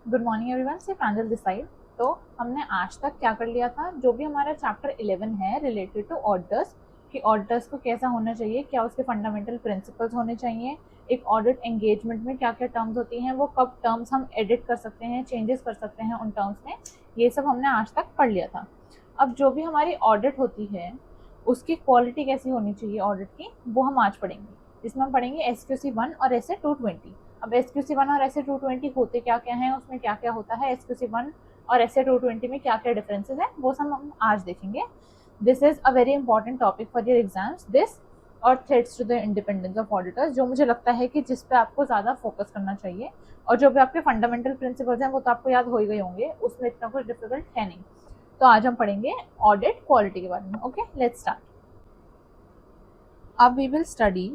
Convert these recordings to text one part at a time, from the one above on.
Good morning everyone, से प्रांजल this side. तो हमने आज तक क्या कर लिया था, जो भी हमारा चैप्टर 11 है रिलेटेड टू ऑडिटर्स, कि ऑडिटर्स को कैसा होना चाहिए, क्या उसके फंडामेंटल प्रिंसिपल्स होने चाहिए, एक ऑडिट एंगेजमेंट में क्या क्या टर्म्स होती हैं, वो कब टर्म्स हम एडिट कर सकते हैं, चेंजेस कर सकते हैं उन टर्म्स में, ये सब हमने आज तक पढ़ लिया था। अब जो भी हमारी ऑडिट होती है उसकी क्वालिटी कैसी होनी चाहिए ऑडिट की, वो हम आज पढ़ेंगे, जिसमें हम पढ़ेंगे SQC 1 और SA 220। अब SQC 1 और SA 220 होते क्या क्या हैं, उसमें क्या क्या होता है, SQC 1 और SA 220 में क्या क्या डिफरेंसेस हैं, वो सब हम आज देखेंगे। This is a very important topic for your exams, this और threats to the independence of auditors, जो मुझे लगता है कि जिस पे आपको ज़्यादा फोकस करना चाहिए। और जो भी आपके फंडामेंटल प्रिंसिपल्स हैं वो तो आपको याद हो ही गए होंगे, उसमें इतना कुछ डिफिकल्ट है नहीं। तो आज हम पढ़ेंगे ऑडिट क्वालिटी के बारे में। Okay, let's start. अब we will study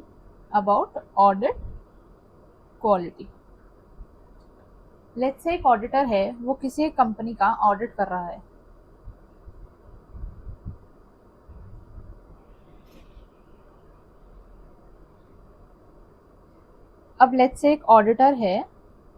about audit quality. Let's say एक ऑडिटर है, वो किसी एक कंपनी का ऑडिट कर रहा है। अब लेट्स से एक ऑडिटर है,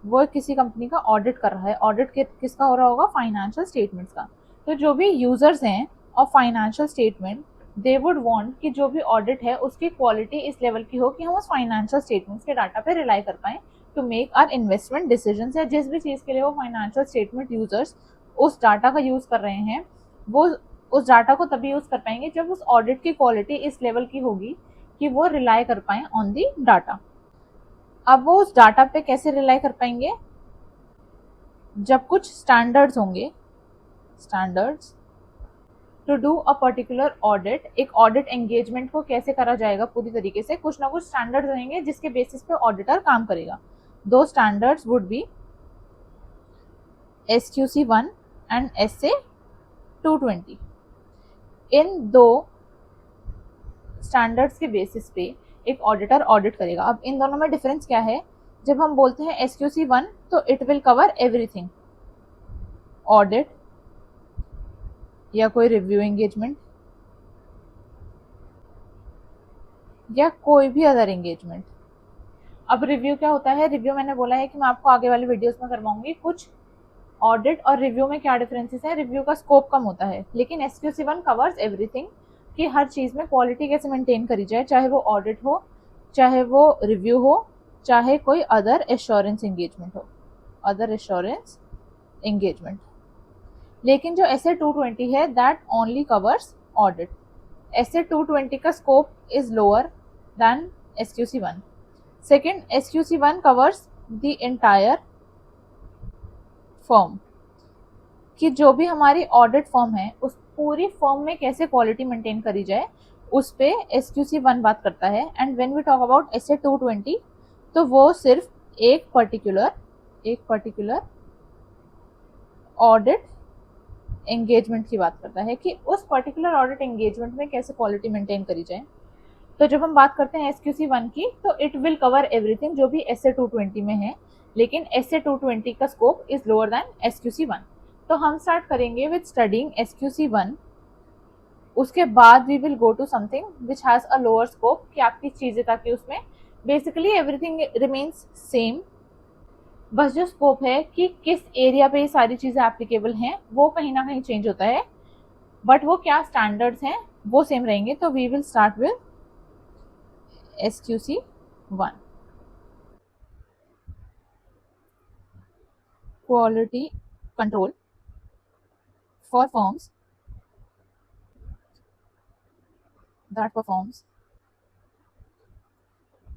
वो किसी कंपनी का ऑडिट कर रहा है। ऑडिट किसका हो रहा होगा, फाइनेंशियल स्टेटमेंट्स का। तो जो भी यूजर्स हैं of financial statement, they would want कि जो भी ऑडिट है उसकी क्वालिटी इस लेवल की हो कि हम उस फाइनेंशियल स्टेटमेंट्स के डाटा पे रिलाई कर पाएं to make our investment decisions, या जिस भी चीज़ के लिए वो फाइनेंशियल स्टेटमेंट यूजर्स उस डाटा का यूज़ कर रहे हैं, वो उस डाटा को तभी यूज़ कर पाएंगे जब उस ऑडिट की क्वालिटी इस लेवल की होगी कि वो रिलाई कर पाएं ऑन दी डाटा। अब वो उस डाटा पे कैसे रिलाई कर पाएंगे, जब कुछ स्टैंडर्ड्स होंगे, standards to do a particular audit. एक ऑडिट एंगेजमेंट को कैसे करा जाएगा पूरी तरीके से, कुछ ना कुछ स्टैंडर्ड्स रहेंगे जिसके बेसिस पे ऑडिटर काम करेगा। दो standards would be SQC 1 and SA 220। इन दो स्टैंडर्ड्स के बेसिस पे एक ऑडिटर ऑडिट करेगा। अब इन दोनों में डिफरेंस क्या है, जब हम बोलते हैं SQC 1 तो it will cover everything, audit या कोई रिव्यू एंगेजमेंट या कोई भी अदर एंगेजमेंट। अब रिव्यू क्या होता है, रिव्यू मैंने बोला है कि मैं आपको आगे वाले वीडियोस में करवाऊंगी। कुछ ऑडिट और रिव्यू में क्या डिफरेंसेस है, रिव्यू का स्कोप कम होता है, लेकिन SQC 1 कवर्स एवरीथिंग, कि हर चीज़ में क्वालिटी कैसे मेंटेन करी जाए, चाहे वो ऑडिट हो, चाहे वो रिव्यू हो, चाहे कोई अदर एश्योरेंस एंगेजमेंट हो, अदर एश्योरेंस एंगेजमेंट। लेकिन जो SA 220 है that only covers audit. SA 220 का scope is lower than SQC 1। Second, SQC 1 covers the entire firm, कि जो भी हमारी ऑडिट फर्म है उस पूरी फर्म में कैसे क्वालिटी मेंटेन करी जाए, उस पे SQC 1 बात करता है। And when we talk about SA 220, तो वो सिर्फ एक पर्टिकुलर ऑडिट एंगेजमेंट की बात करता है, कि उस पर्टिकुलर ऑडिट एंगेजमेंट में कैसे क्वालिटी मेंटेन करी जाए। तो जब हम बात करते हैं SQC 1 की, तो इट विल कवर एवरीथिंग जो भी SA 220 में है, लेकिन SA 220 का scope is lower than SQC 1। तो हम स्टार्ट करेंगे विद स्टडिंग SQC 1, उसके बाद we will go to something which has a lower scope, कि आपकी चीजें, ताकि उसमें बेसिकली एवरीथिंग रिमेन्स सेम, बस जो स्कोप है कि किस एरिया पे ये सारी चीजें एप्लीकेबल हैं वो कहीं ना कहीं चेंज होता है, बट वो क्या स्टैंडर्ड्स हैं वो सेम रहेंगे। तो we will start with SQC 1, quality control for firms that performs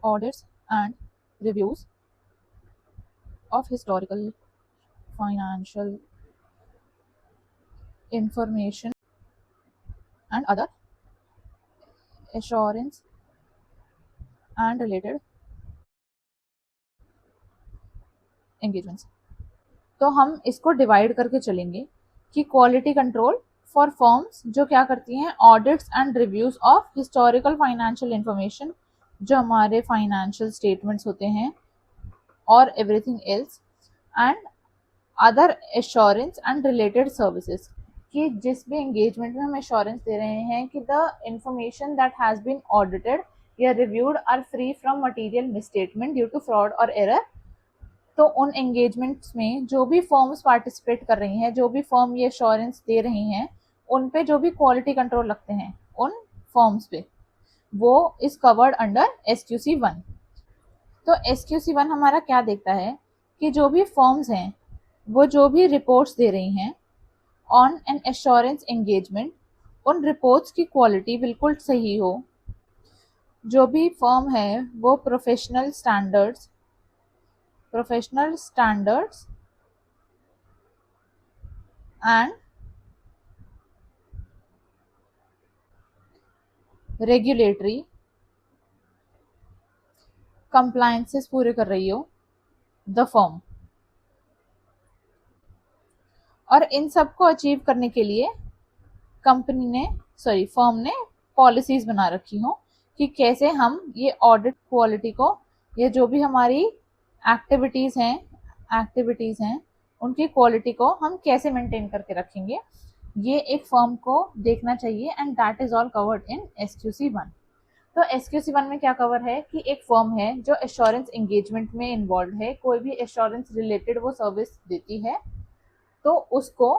audits and reviews of historical financial information and other assurance and related engagements। तो हम इसको डिवाइड करके चलेंगे कि क्वालिटी कंट्रोल फॉर फर्म्स जो क्या करती हैं, audits and reviews of historical financial information, जो हमारे फाइनेंशियल स्टेटमेंट्स होते हैं और everything else, and other assurance and related services, कि जिस भी एंगेजमेंट में हम एश्योरेंस दे रहे हैं कि the information that has been audited या reviewed are free from material misstatement due to fraud और एरर, तो उन एंगेजमेंट्स में जो भी फर्म्स पार्टिसिपेट कर रही हैं, जो भी फर्म ये एश्योरेंस दे रही हैं, उन पे जो भी क्वालिटी कंट्रोल लगते हैं उन फर्म्स पे, वो इज कवर्ड अंडर SQC1। तो SQC1 हमारा क्या देखता है कि जो भी फर्म्स हैं वो जो भी रिपोर्ट्स दे रही हैं ऑन एन एश्योरेंस एंगेजमेंट, उन रिपोर्ट्स की क्वालिटी बिल्कुल सही हो, जो भी फर्म है वो professional standards and regulatory compliances पूरे कर रही हो द फर्म, और इन सब को अचीव करने के लिए फर्म ने पॉलिसीज बना रखी हो कि कैसे हम ये ऑडिट क्वालिटी को, ये जो भी हमारी एक्टिविटीज हैं उनकी क्वालिटी को हम कैसे मेंटेन करके रखेंगे, ये एक फर्म को देखना चाहिए, and that is all covered in SQC1। तो SQC1 में क्या कवर है कि एक फर्म है जो एश्योरेंस एंगेजमेंट में इन्वॉल्व है, कोई भी एश्योरेंस रिलेटेड वो सर्विस देती है, तो उसको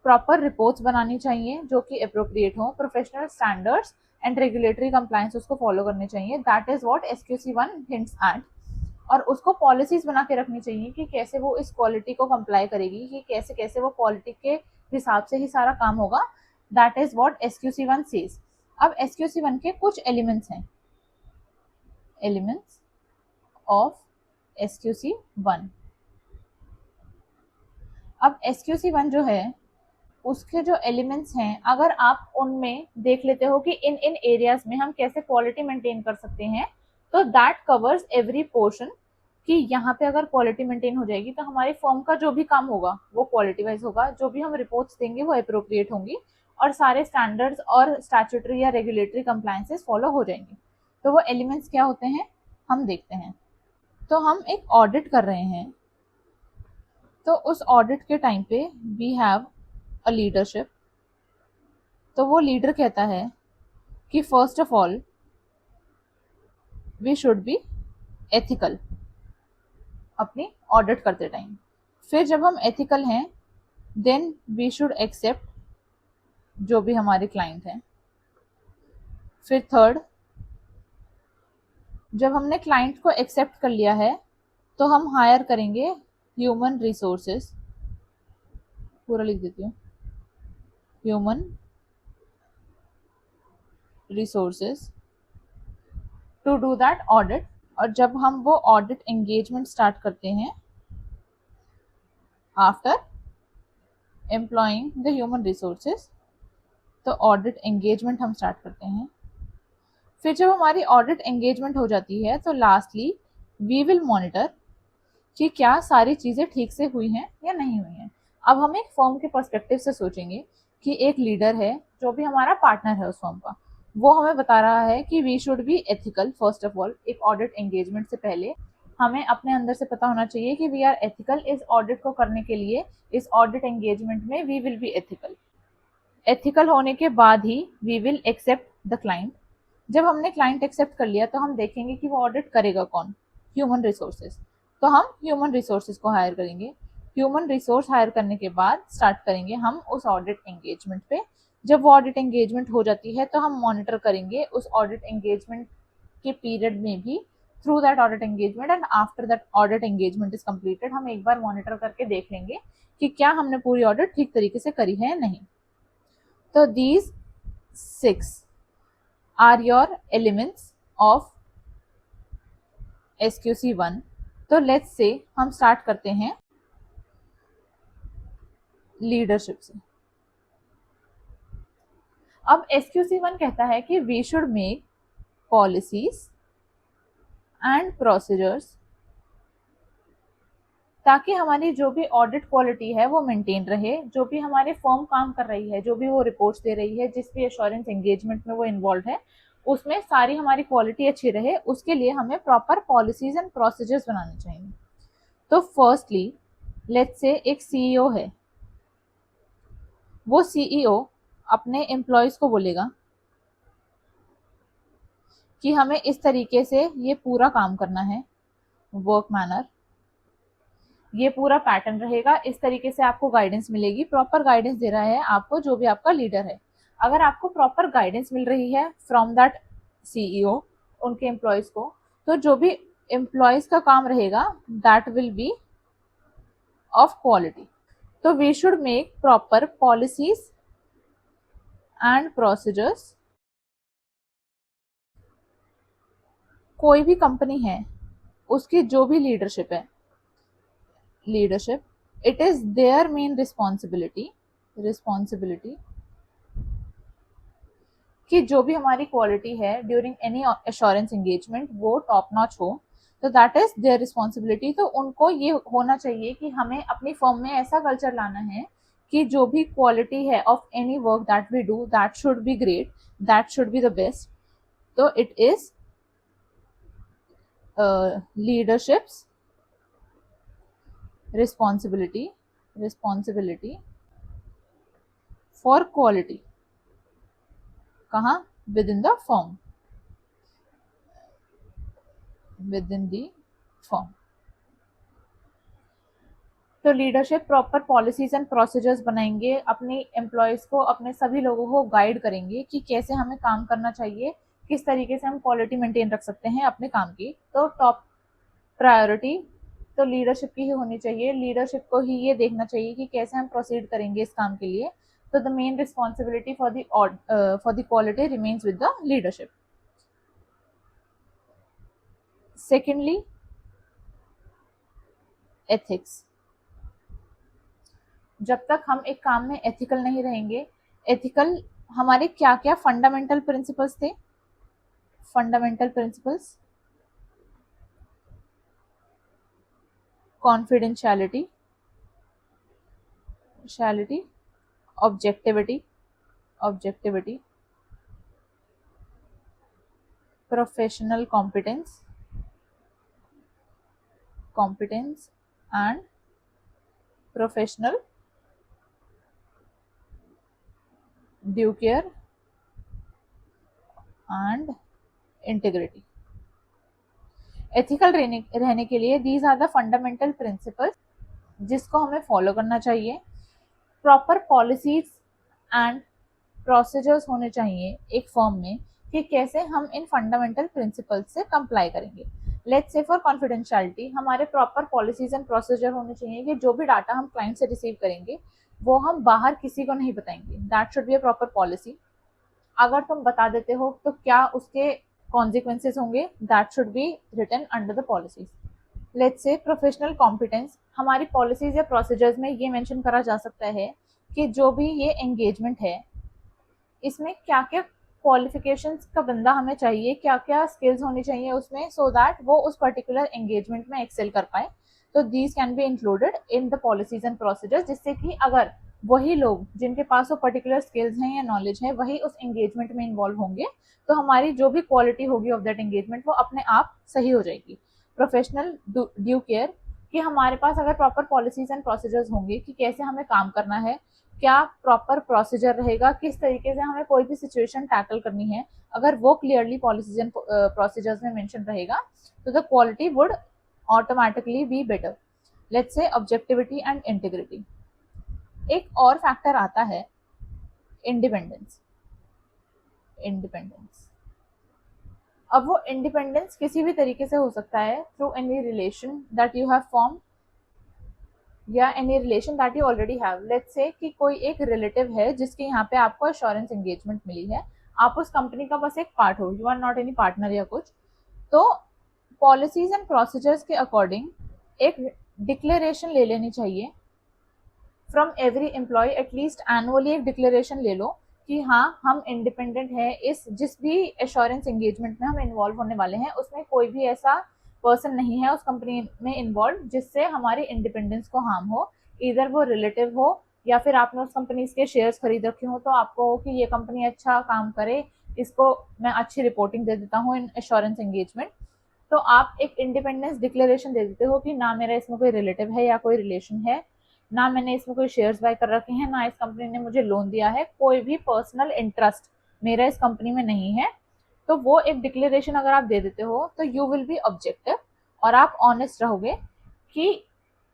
प्रॉपर रिपोर्ट्स बनानी चाहिए जो कि अप्रोप्रिएट हो, professional standards and regulatory compliance उसको फॉलो करने चाहिए, that is what SQC1 hints at. और उसको पॉलिसीज बना के रखनी चाहिए कि कैसे वो इस क्वालिटी को कंप्लाई करेगी, कि कैसे कैसे वो क्वालिटी के हिसाब से ही सारा काम होगा, that is what SQC1 says. अब SQC1 के कुछ एलिमेंट्स हैं, एलिमेंट्स ऑफ SQC1। अब SQC1 जो है उसके जो एलिमेंट्स हैं, अगर आप उनमें देख लेते हो कि इन इन एरियाज में हम कैसे क्वालिटी मेंटेन कर सकते हैं, तो दैट कवर्स एवरी पोर्शन, कि यहाँ पे अगर क्वालिटी मेंटेन हो जाएगी तो हमारी फर्म का जो भी काम होगा वो क्वालिटी वाइज होगा, जो भी हम रिपोर्ट्स देंगे वो अप्रोप्रिएट होंगी, और सारे स्टैंडर्ड्स और स्टैट्यूटरी या रेगुलेटरी कंप्लायंसेस फॉलो हो जाएंगे। तो वो एलिमेंट्स क्या होते हैं हम देखते हैं। तो हम एक ऑडिट कर रहे हैं, तो उस ऑडिट के टाइम पे वी हैव अ लीडरशिप। तो वो लीडर कहता है कि first of all we should be ethical अपनी ऑडिट करते टाइम। फिर जब हम एथिकल हैं देन वी शुड एक्सेप्ट जो भी हमारे क्लाइंट हैं। फिर थर्ड, जब हमने क्लाइंट को एक्सेप्ट कर लिया है तो हम हायर करेंगे ह्यूमन रिसोर्सेस, पूरा लिख देती हूँ, human resources to do that audit. और जब हम वो ऑडिट एंगेजमेंट स्टार्ट करते हैं after employing the human resources, तो ऑडिट एंगेजमेंट हम स्टार्ट करते हैं। फिर जब हमारी ऑडिट एंगेजमेंट हो जाती है तो लास्टली वी विल मॉनिटर कि क्या सारी चीज़ें ठीक से हुई हैं या नहीं हुई हैं। अब हम एक फर्म के पर्सपेक्टिव से सोचेंगे कि एक लीडर है जो भी हमारा पार्टनर है उस फर्म का, वो हमें बता रहा है कि we should be ethical. First of all एक ऑडिट एंगेजमेंट से पहले हमें अपने अंदर से पता होना चाहिए कि वी आर एथिकल। इस ऑडिट को करने के लिए इस ऑडिट एंगेजमेंट में we will be ethical. Ethical होने के बाद ही we will accept the client. जब हमने क्लाइंट एक्सेप्ट कर लिया तो हम देखेंगे कि वो ऑडिट करेगा कौन, ह्यूमन रिसोर्सेज। तो हम ह्यूमन रिसोर्सेज को हायर करेंगे। ह्यूमन रिसोर्स हायर करने के बाद स्टार्ट करेंगे हम उस ऑडिट एंगेजमेंट पे। जब वो ऑडिट एंगेजमेंट हो जाती है तो हम मॉनिटर करेंगे उस ऑडिट एंगेजमेंट के पीरियड में भी, through that audit engagement, and after that audit engagement is completed हम एक बार मॉनिटर करके देख लेंगे कि क्या हमने पूरी ऑडिट ठीक तरीके से करी है या नहीं। तो these 6 are your elements of SQC1। तो लेट्स से हम स्टार्ट करते हैं लीडरशिप से। अब SQC1 कहता है कि we should make policies and procedures ताकि हमारी जो भी ऑडिट क्वालिटी है वो मेंटेन रहे, जो भी हमारे फर्म काम कर रही है, जो भी वो रिपोर्ट्स दे रही है, जिस भी एश्योरेंस एंगेजमेंट में वो इन्वॉल्व है, उसमें सारी हमारी क्वालिटी अच्छी रहे, उसके लिए हमें प्रॉपर पॉलिसीज एंड प्रोसीजर्स बनाने चाहिए। तो फर्स्टली लेट्स से एक CEO है, वो CEO अपने एम्प्लॉयज को बोलेगा कि हमें इस तरीके से ये पूरा काम करना है, वर्क मैनर, ये पूरा पैटर्न रहेगा, इस तरीके से आपको गाइडेंस मिलेगी। प्रॉपर गाइडेंस दे रहा है आपको जो भी आपका लीडर है। अगर आपको प्रॉपर गाइडेंस मिल रही है फ्रॉम दैट सीईओ उनके एम्प्लॉयज को, तो जो भी एम्प्लॉयज का काम रहेगा that will be of quality. तो we should make proper policies and procedures. कोई भी कंपनी है उसकी जो भी leadership it is their main responsibility कि जो भी हमारी क्वालिटी है ड्यूरिंग एनी एश्योरेंस एंगेजमेंट वो टॉप नॉच हो। तो दैट इज देयर रिस्पॉन्सिबिलिटी। तो उनको ये होना चाहिए कि हमें अपनी फर्म में ऐसा कल्चर लाना है कि जो भी क्वालिटी है of any work that we do that should be great, that should be the best. तो it is leadership's responsibility for quality. कहाँ? Within the firm, within the firm. तो leadership proper policies and procedures बनाएंगे, अपने employees को, अपने सभी लोगों को गाइड करेंगे कि कैसे हमें काम करना चाहिए, किस तरीके से हम क्वालिटी मेंटेन रख सकते हैं अपने काम की। तो टॉप प्रायोरिटी तो लीडरशिप की ही होनी चाहिए। लीडरशिप को ही ये देखना चाहिए कि कैसे हम प्रोसीड करेंगे इस काम के लिए। तो the main responsibility for the quality remains with the leadership. Secondly, ethics. जब तक हम एक काम में एथिकल नहीं रहेंगे, एथिकल हमारे क्या क्या फंडामेंटल प्रिंसिपल्स थे? Fundamental principles confidentiality, objectivity, professional competence and professional due care and integrity. Ethical रहने के लिए these are the fundamental principles जिसको हमें फॉलो करना चाहिए। प्रॉपर पॉलिसीज एंड प्रोसीजर्स होने चाहिए एक फर्म में कि कैसे हम इन फंडामेंटल प्रिंसिपल्स से कंप्लाई करेंगे। लेट्स से फॉर कॉन्फिडेंशियलिटी हमारे प्रॉपर पॉलिसीज एंड प्रोसीजर होने चाहिए कि जो भी डाटा हम क्लाइंट से रिसीव करेंगे वो हम बाहर किसी को नहीं बताएंगे। That should be a proper policy. अगर तुम बता देते हो तो क्या उसके कॉन्सिक्वेंसेज होंगे, that should be written under the policies. Let's say professional competence, हमारी पॉलिसीज या प्रोसीजर्स में ये मेंशन करा जा सकता है कि जो भी ये एंगेजमेंट है इसमें क्या क्या क्वालिफिकेशंस का बंदा हमें चाहिए, क्या क्या स्किल्स होनी चाहिए उसमें, सो दैट वो उस पर्टिकुलर एंगेजमेंट में एक्सेल कर पाए। तो these can be included in the policies and procedures, जिससे कि अगर वही लोग जिनके पास वो पर्टिकुलर स्किल्स हैं या नॉलेज है वही उस एंगेजमेंट में इन्वॉल्व होंगे तो हमारी जो भी क्वालिटी होगी ऑफ दैट एंगेजमेंट वो अपने आप सही हो जाएगी। प्रोफेशनल ड्यू केयर कि हमारे पास अगर प्रॉपर पॉलिसीज एंड प्रोसीजर्स होंगे कि कैसे हमें काम करना है, क्या प्रॉपर प्रोसीजर रहेगा, किस तरीके से हमें कोई भी सिचुएशन टैकल करनी है, अगर वो क्लियरली पॉलिसीज एंड प्रोसीजर्स में मेंशन रहेगा तो the quality would automatically be better. Let's say objectivity and integrity. एक और फैक्टर आता है इंडिपेंडेंस। अब वो इंडिपेंडेंस किसी भी तरीके से हो सकता है through any relation that you have form या any relation that you already have. Let's say कि कोई एक रिलेटिव है जिसके यहाँ पे आपको एश्योरेंस एंगेजमेंट मिली है, आप उस कंपनी का बस एक पार्ट हो, you are not any partner या कुछ। तो पॉलिसीज एंड प्रोसीजर्स के अकॉर्डिंग एक डिक्लेरेशन ले लेनी चाहिए from every employ, at least annually एक डिक्लेरेशन ले लो कि हाँ हम इंडिपेंडेंट है, इस जिस भी एश्योरेंस एंगेजमेंट में हम इन्वॉल्व होने वाले हैं उसमें कोई भी ऐसा पर्सन नहीं है उस कंपनी में इन्वॉल्व जिससे हमारी इंडिपेंडेंस को हार्म हो। इधर वो रिलेटिव हो या फिर आपने उस कंपनी के शेयर्स खरीद रखे हो तो आपको हो कि ये कंपनी अच्छा काम करे, इसको मैं अच्छी रिपोर्टिंग दे देता हूँ इन एश्योरेंस एंगेजमेंट। तो आप एक इंडिपेंडेंस डिक्लेरेशन दे देते हो कि ना मेरा इसमें कोई रिलेटिव है या कोई रिलेशन है, ना मैंने इसमें कोई शेयर्स बाय कर रखे हैं, ना इस कंपनी ने मुझे लोन दिया है, कोई भी पर्सनल इंटरेस्ट मेरा इस कंपनी में नहीं है। तो वो एक डिक्लेरेशन अगर आप दे देते हो तो यू विल बी ऑब्जेक्टिव और आप ऑनेस्ट रहोगे कि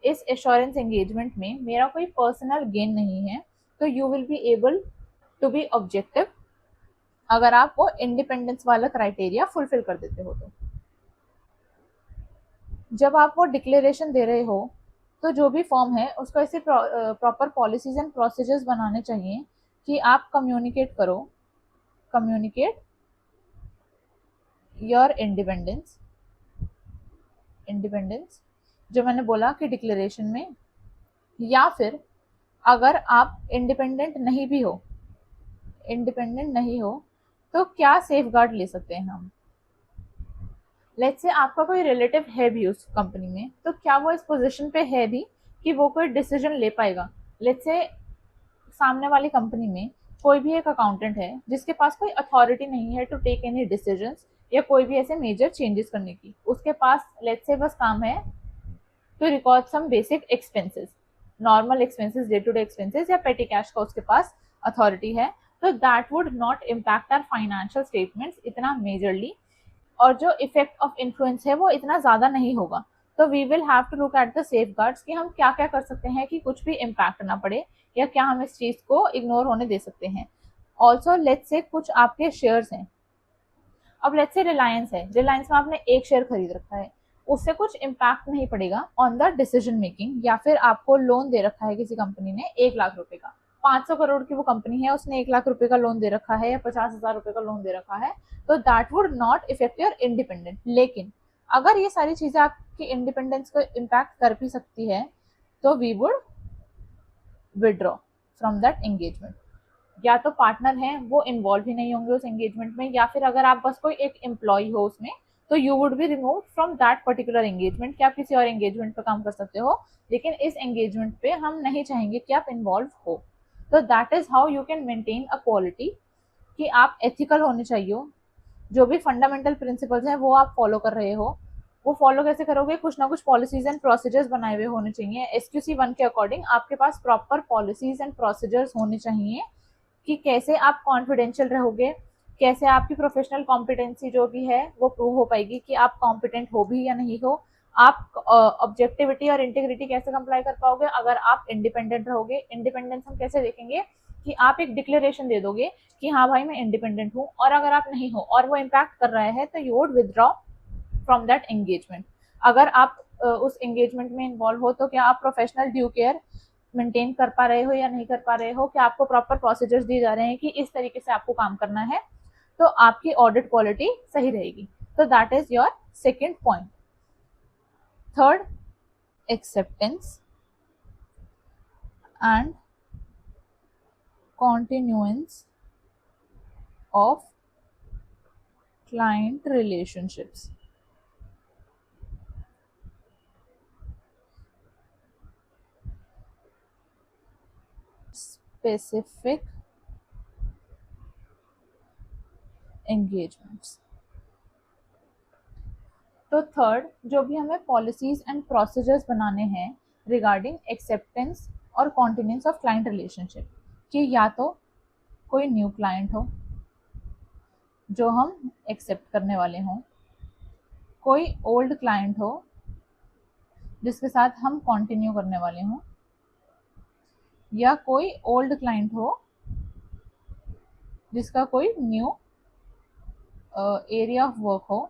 इस एश्योरेंस एंगेजमेंट में मेरा कोई पर्सनल गेन नहीं है, तो you will be able to be objective अगर आप वो इंडिपेंडेंस वाला क्राइटेरिया फुलफिल कर देते हो। तो जब आप वो डिक्लेरेशन दे रहे हो तो जो भी फॉर्म है उसको ऐसे प्रॉपर पॉलिसीज एंड प्रोसीजर्स बनाने चाहिए कि आप कम्युनिकेट करो, कम्युनिकेट योर इंडिपेंडेंस, इंडिपेंडेंस जो मैंने बोला कि डिक्लेरेशन में, या फिर अगर आप इंडिपेंडेंट नहीं भी हो, इंडिपेंडेंट नहीं हो तो क्या सेफ गार्ड ले सकते हैं हम। लेट्स से आपका कोई रिलेटिव है भी उस कंपनी में, तो क्या वो इस पोजीशन पे है भी कि वो कोई डिसीजन ले पाएगा। लेट्स से सामने वाली कंपनी में कोई भी एक अकाउंटेंट है जिसके पास कोई अथॉरिटी नहीं है टू टेक एनी डिसीजंस या कोई भी ऐसे मेजर चेंजेस करने की, उसके पास लेट्स से बस काम है to record some basic expenses, normal expenses, day to day expenses या पेटी कैश का उसके पास अथॉरिटी है, तो that would not impact our financial statements इतना मेजरली, और जो इफेक्ट ऑफ इन्फ्लुएंस है वो इतना ज्यादा नहीं होगा। तो we will have to look at the safe guards कि हम क्या क्या कर सकते हैं कि कुछ भी इम्पैक्ट ना पड़े, या क्या हम इस चीज को इग्नोर होने दे सकते हैं। ऑल्सो लेट्स से कुछ आपके शेयर्स हैं, अब लेट्स से रिलायंस है, रिलायंस में आपने एक शेयर खरीद रखा है, उससे कुछ इम्पैक्ट नहीं पड़ेगा ऑन द डिसीजन मेकिंग, या फिर आपको लोन दे रखा है किसी कंपनी ने 1 लाख रुपए का, 500 करोड़ की वो कंपनी है, उसने 1 लाख रुपए का लोन दे रखा है या 50,000 रुपए का लोन दे रखा है, तो that would not effect your independent. लेकिन अगर ये सारी चीजें आपकी इंडिपेंडेंस को इम्पैक्ट कर भी सकती है, तो we would withdraw from that engagement. या तो पार्टनर हैं वो इन्वॉल्व ही नहीं होंगे उस एंगेजमेंट में, या फिर अगर आप बस कोई एक एम्प्लॉय हो उसमें, तो you would be remove from that particular engagement, कि आप किसी और एंगेजमेंट पे काम कर सकते हो, लेकिन इस एंगेजमेंट पे हम नहीं चाहेंगे कि आप इन्वॉल्व हो। तो that is how you can maintain a quality, कि आप एथिकल होने चाहिए, जो भी फंडामेंटल प्रिंसिपल्स हैं वो आप फॉलो कर रहे हो। वो फॉलो कैसे करोगे, कुछ ना कुछ पॉलिसीज एंड प्रोसीजर्स बनाए हुए होने चाहिए। SQC 1 के अकॉर्डिंग आपके पास प्रॉपर पॉलिसीज एंड प्रोसीजर्स होने चाहिए कि कैसे आप कॉन्फिडेंशियल रहोगे, कैसे आपकी प्रोफेशनल कॉम्पिटेंसी जो भी है वो प्रूव हो पाएगी कि आप कॉम्पिटेंट हो भी या नहीं हो, आप ऑब्जेक्टिविटी और इंटीग्रिटी कैसे कंप्लाई कर पाओगे अगर आप इंडिपेंडेंट रहोगे। इंडिपेंडेंस हम कैसे देखेंगे कि आप एक डिक्लेरेशन दे दोगे कि हाँ भाई मैं इंडिपेंडेंट हूँ, और अगर आप नहीं हो और वो इम्पैक्ट कर रहा है तो you would withdraw from that engagement. अगर आप उस एंगेजमेंट में इन्वॉल्व हो तो क्या आप प्रोफेशनल ड्यू केयर मेंटेन कर पा रहे हो या नहीं कर पा रहे हो, क्या आपको प्रॉपर प्रोसीजर्स दिए जा रहे हैं कि इस तरीके से आपको काम करना है, तो आपकी ऑडिट क्वालिटी सही रहेगी। तो that is your second point. Third, acceptance and continuance of client relationships. Specific engagements. तो थर्ड, जो भी हमें पॉलिसीज एंड प्रोसीजर्स बनाने हैं रिगार्डिंग एक्सेप्टेंस और कॉन्टिन्यूंस ऑफ क्लाइंट रिलेशनशिप, कि या तो कोई न्यू क्लाइंट हो जो हम एक्सेप्ट करने वाले हों, कोई ओल्ड क्लाइंट हो जिसके साथ हम कंटिन्यू करने वाले हों, या कोई ओल्ड क्लाइंट हो जिसका कोई न्यू एरिया ऑफ वर्क हो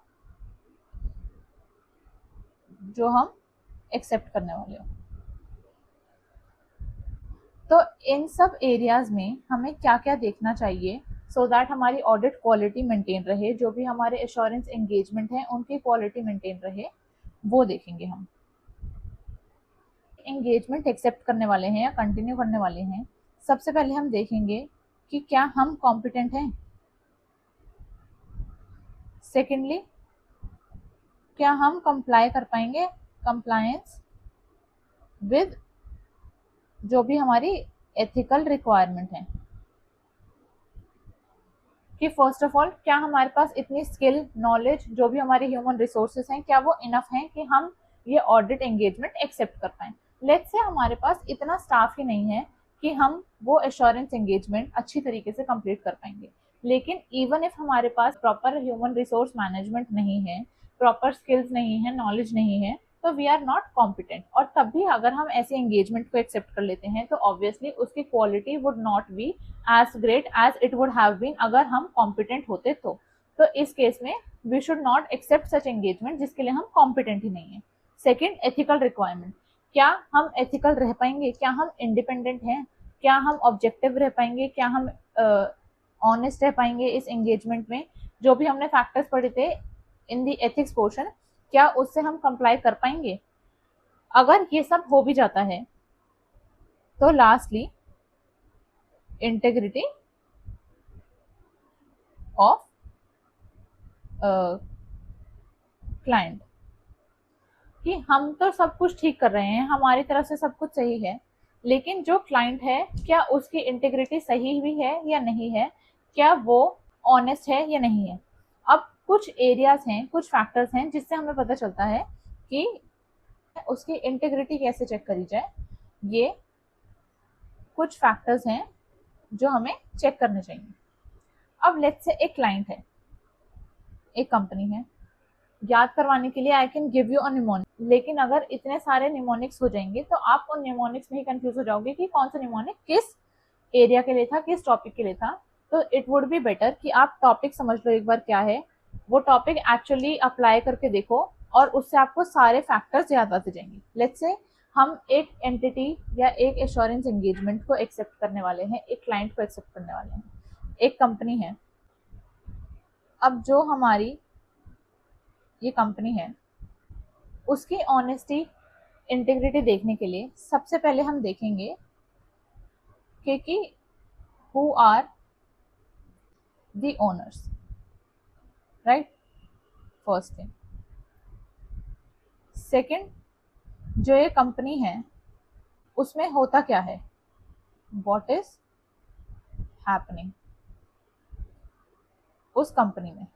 जो हम एक्सेप्ट करने वाले हो। तो इन सब एरियाज में हमें क्या क्या देखना चाहिए सो दैट हमारी ऑडिट क्वालिटी मेंटेन रहे, जो भी हमारे एश्योरेंस एंगेजमेंट हैं उनकी क्वालिटी मेंटेन रहे, वो देखेंगे हम। एंगेजमेंट एक्सेप्ट करने वाले हैं या कंटिन्यू करने वाले हैं, सबसे पहले हम देखेंगे कि क्या हम कॉम्पिटेंट हैं। सेकेंडली, क्या हम कंप्लाई कर पाएंगे, कंप्लायंस विद जो भी हमारी एथिकल रिक्वायरमेंट है, कि फर्स्ट ऑफ ऑल क्या हमारे पास इतनी स्किल, नॉलेज, जो भी हमारे ह्यूमन रिसोर्सेज हैं क्या वो इनफ हैं कि हम ये ऑडिट एंगेजमेंट एक्सेप्ट कर पाए। लेट्स से हमारे पास इतना स्टाफ ही नहीं है कि हम वो एश्योरेंस एंगेजमेंट अच्छी तरीके से कंप्लीट कर पाएंगे, लेकिन इवन इफ हमारे पास प्रॉपर ह्यूमन रिसोर्स मैनेजमेंट नहीं है, प्रॉपर स्किल्स नहीं है, नॉलेज नहीं है, तो वी आर नॉट कॉम्पिटेंट। और तब भी अगर हम ऐसे एंगेजमेंट को एक्सेप्ट कर लेते हैं तो ऑब्वियसली उसकी quality would not be as great as it would have been अगर हम कॉम्पिटेंट होते तो इस केस में we should not accept such engagement जिसके लिए हम कॉम्पिटेंट ही नहीं है। Second, ethical requirement. क्या हम एथिकल रह पाएंगे? क्या हम इंडिपेंडेंट हैं? क्या हम ऑब्जेक्टिव रह पाएंगे? क्या हम ऑनेस्ट रह पाएंगे इस एंगेजमेंट में? जो भी हमने फैक्टर्स पढ़े थे इन दी एथिक्स पोर्शन, क्या उससे हम कंप्लाई कर पाएंगे? अगर ये सब हो भी जाता है तो लास्टली इंटेग्रिटी ऑफ क्लाइंट, कि हम तो सब कुछ ठीक कर रहे हैं, हमारी तरफ से सब कुछ सही है, लेकिन जो क्लाइंट है क्या उसकी इंटेग्रिटी सही भी है या नहीं है, क्या वो ऑनेस्ट है या नहीं है। अब कुछ एरियाज हैं, कुछ फैक्टर्स हैं जिससे हमें पता चलता है कि उसकी इंटेग्रिटी कैसे चेक करी जाए। ये कुछ फैक्टर्स हैं जो हमें चेक करने चाहिए। अब लेट्स से एक क्लाइंट है, एक कंपनी है, याद करवाने के लिए I can give you a mnemonic, लेकिन अगर इतने सारे निमोनिक्स हो जाएंगे तो आप उन निमोनिक्स में ही कंफ्यूज हो जाओगे कि कौन सा निमोनिक किस एरिया के लिए था, किस टॉपिक के लिए था। तो इट वुड बी बेटर कि आप टॉपिक समझ लो एक बार क्या है, वो टॉपिक एक्चुअली अप्लाई करके देखो और उससे आपको सारे फैक्टर्स याद आते जाएंगे। लेट्स से हम एक एंटिटी या एक एश्योरेंस एंगेजमेंट को एक्सेप्ट करने वाले हैं, एक क्लाइंट को एक्सेप्ट करने वाले हैं, एक कंपनी है। अब जो हमारी ये कंपनी है उसकी ऑनेस्टी, इंटेग्रिटी देखने के लिए सबसे पहले हम देखेंगे कि who are the owners, right, first thing. Second, जो ये कंपनी है उसमें होता क्या है, व्हाट इज हैपनिंग उस कंपनी में,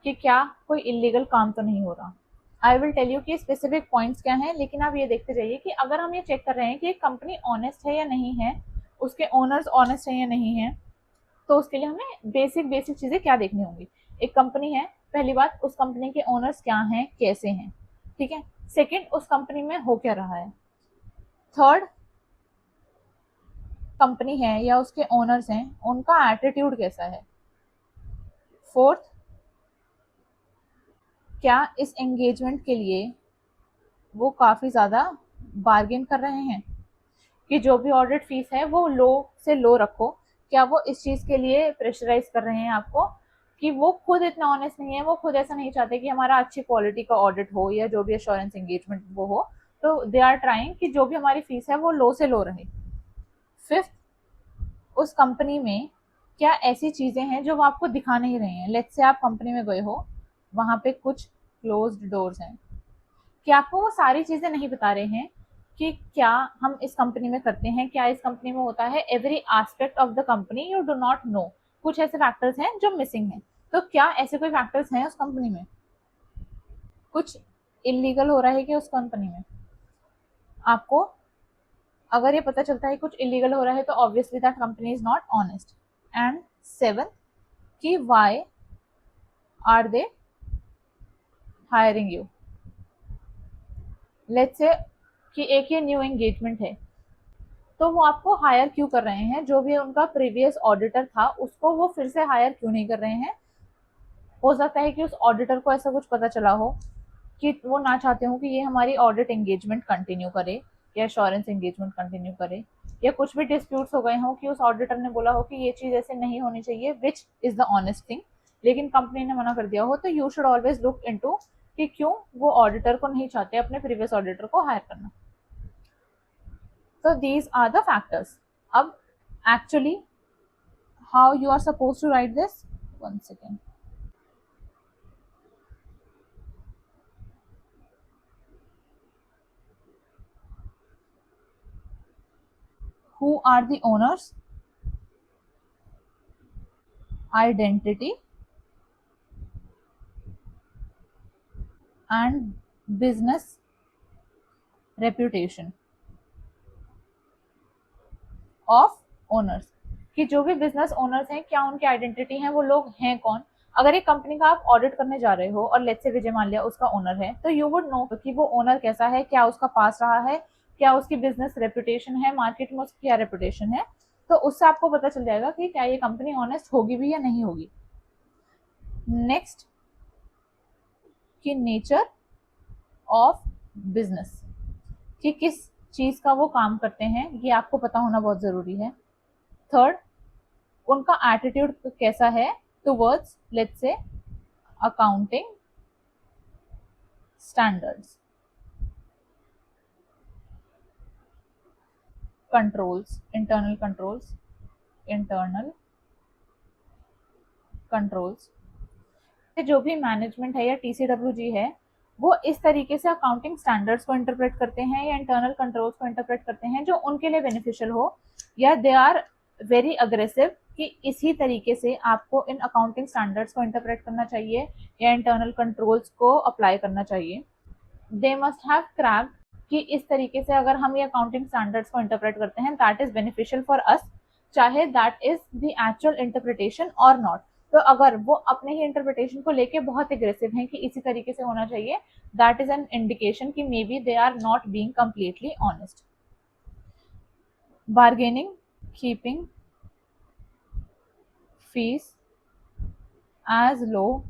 कि क्या कोई इलीगल काम तो नहीं हो रहा। आई विल टेल यू कि स्पेसिफिक पॉइंट्स क्या हैं, लेकिन आप ये देखते जाइए कि अगर हम ये चेक कर रहे हैं कि एक कंपनी ऑनेस्ट है या नहीं है, उसके ओनर्स ऑनेस्ट है या नहीं है, तो उसके लिए हमें बेसिक बेसिक चीजें क्या देखनी होंगी। एक कंपनी है, पहली बात उस कंपनी के ओनर्स क्या हैं, कैसे हैं, ठीक है। सेकंड, उस कंपनी में हो क्या रहा है। थर्ड, कंपनी है या उसके ओनर्स हैं उनका एटीट्यूड कैसा है। फोर्थ, क्या इस एंगेजमेंट के लिए वो काफी ज्यादा बार्गेन कर रहे हैं कि जो भी ऑडिट फीस है वो लो से लो रखो। क्या वो इस चीज के लिए प्रेशराइज कर रहे हैं आपको कि वो खुद इतना ऑनेस्ट नहीं है, वो खुद ऐसा नहीं चाहते कि हमारा अच्छी क्वालिटी का ऑडिट हो या जो भी एश्योरेंस एंगेजमेंट वो हो, तो दे आर ट्राइंग कि जो भी हमारी फीस है वो लो से लो रहे। फिफ्थ, उस कंपनी में क्या ऐसी चीजें हैं जो वो आपको दिखा नहीं रहे हैं। लेट्स से आप कंपनी में गए हो, वहां पे कुछ क्लोज्ड डोर्स हैं, कि आपको वो सारी चीजें नहीं बता रहे हैं कि क्या हम इस कंपनी में करते हैं, क्या इस कंपनी में होता है, every aspect of the company you do not know. कुछ ऐसे फैक्टर्स हैं जो मिसिंग हैं। तो क्या ऐसे कोई फैक्टर्स हैं उस कंपनी में, कुछ इलीगल हो रहा है कि उस कंपनी में। आपको अगर ये पता चलता है कुछ इलीगल हो रहा है तो obviously that company is not honest. And seven, कि why are they hiring you. Let's say कि एक ये न्यू एंगेजमेंट है, तो वो आपको हायर क्यों कर रहे हैं, जो भी उनका प्रीवियस ऑडिटर था उसको वो फिर से हायर क्यों नहीं कर रहे हैं। हो सकता है कि उस ऑडिटर को ऐसा कुछ पता चला हो कि वो ना चाहते हो कि ये हमारी ऑडिट एंगेजमेंट कंटिन्यू करे या एश्योरेंस एंगेजमेंट कंटिन्यू करे, या कुछ भी डिस्प्यूट्स हो गए हो कि उस ऑडिटर ने बोला हो कि ये चीज ऐसे नहीं होनी चाहिए, which is the honest thing, लेकिन कंपनी ने मना कर दिया हो। तो you should always look into कि क्यों वो ऑडिटर को नहीं चाहते अपने प्रीवियस ऑडिटर को हायर करना। So these are the factors. अब actually how you are supposed to write this? One second. Who are the owners? Identity and business reputation of owners, कि जो भी बिजनेस ओनर्स हैं क्या उनकी आइडेंटिटी है, वो लोग हैं कौन। अगर एक कंपनी का आप ऑडिट करने जा रहे हो और लेट्स से विजय माल्या उसका ओनर है, तो यू वुड नो कि वो ओनर कैसा है, क्या उसका पास रहा है, क्या उसकी बिजनेस रेपुटेशन है, मार्केट में उसकी क्या रेपुटेशन है। तो उससे आपको पता चल जाएगा कि क्या ये कंपनी ऑनेस्ट होगी भी या नहीं होगी। नेक्स्ट कि नेचर ऑफ बिजनेस, कि किस चीज का वो काम करते हैं, ये आपको पता होना बहुत जरूरी है। थर्ड, उनका एटीट्यूड कैसा है towards let's say accounting standards, controls, internal controls, जो भी मैनेजमेंट है या टीसीडब्ल्यूजी है, वो इस तरीके से अकाउंटिंग स्टैंडर्ड्स को इंटरप्रेट करते हैं या इंटरनल कंट्रोल्स को इंटरप्रेट करते हैं जो उनके लिए बेनिफिशियल हो, या दे आर वेरी अग्रेसिव कि इसी तरीके से आपको इन अकाउंटिंग स्टैंडर्ड्स को इंटरप्रेट करना चाहिए या इंटरनल कंट्रोल्स को अप्लाई करना चाहिए। दे मस्ट हैव क्रैक्ड कि इस तरीके से अगर हम ये अकाउंटिंग स्टैंडर्ड्स को इंटरप्रेट करते हैं that is beneficial for us, चाहे that is the actual interpretation और नॉट। तो अगर वो अपने ही इंटरप्रिटेशन को लेके बहुत एग्रेसिव हैं कि इसी तरीके से होना चाहिए, दैट इज एन इंडिकेशन कि may be they are not being completely honest. Bargaining, keeping fees as low